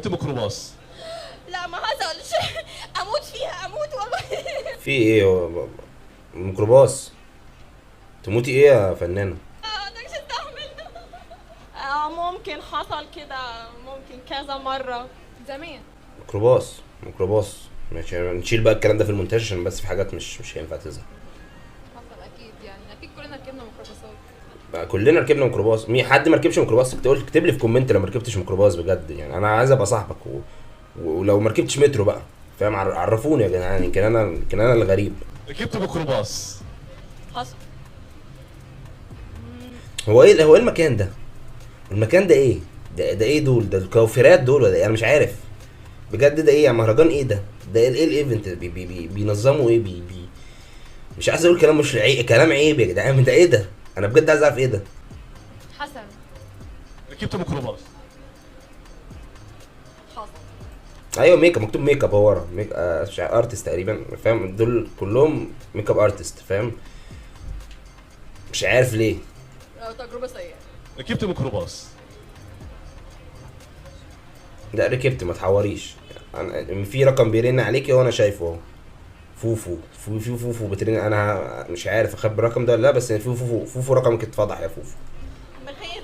ركبت ميكروباص. لا ما حصلش. اموت فيها اموت والله. في ايه ميكروباص؟ تموتي ايه يا فنانة؟ ما اقدرش استحمل. ممكن حصل كده، ممكن كذا مرة زمان. ميكروباص ماشي، نشيل بقى الكلام ده في المونتاج عشان بس في حاجات مش هينفع تظهر. حصل اكيد، يعني اكيد كلنا ركبنا ميكروباصات. بقى كلنا ركبنا ميكروباص، حد ما ركبش ميكروباص اكتب لي في كومنت لو ما ركبتش ميكروباص بجد، يعني انا عايز ابقى صاحبك ولو ما ركبتش مترو بقى فاهم، عرفوني يا جدعان، يمكن انا الغريب. ركبت ميكروباص. حصل. هو ايه المكان ده؟ المكان ده ايه؟ ده ايه دول؟ ده الكوافيرات دول ولا ايه؟ انا مش عارف بجد ده ايه يا مهرجان؟ ايه ده؟ ده ايه الايفنت؟ بينظموا ايه؟ مش عايز اقول كلام مش كلام عيب يا جدعان، ده ايه ده؟ انا بجد عايز اعرف ايه ده. حسن. ركبت ميكروباص. حصل. ايوه ميك اب، مكتوب ميك اب هو ورا مش ارتست تقريبا فاهم، دول كلهم ميك اب ارتست فاهم، مش عارف ليه. تجربة سيئة. ركبت ميكروباص. لا ركبت، ما تحوريش، أنا في رقم بيرن عليكي وانا شايفه اهو. فوفو بترن، انا مش عارف اخبي الرقم ده ولا لا، بس فوفو رقمك اتفضح يا فوفو. بخير.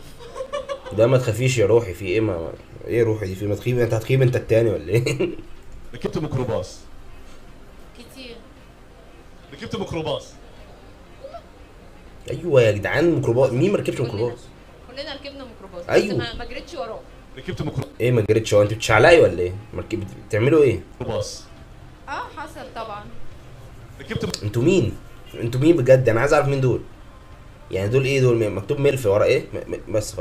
ده ما تخافيش يا روحي، في ايه؟ ايه روحي دي؟ في ما تخيب انت؟ هتخيب انت التاني ولا ايه؟ ركبت ميكروباص. كتير. ركبت ميكروباص. ايوه يا جدعان ميكروباص، مين ما ركبش كلنا. ميكروباص؟ كلنا ركبنا ميكروباص. أيوه. بس ما جريتش وراه. ركبت ميكروباص. ايه ما جريتش؟ هو انتوا بتشعلقي ولا ايه؟ بتعملوا ايه؟ حصل طبعا. ركبت انتوا مين بجد؟ انا عايز اعرف مين دول، يعني دول ايه؟ دول مكتوب ملف ورا ايه؟ بس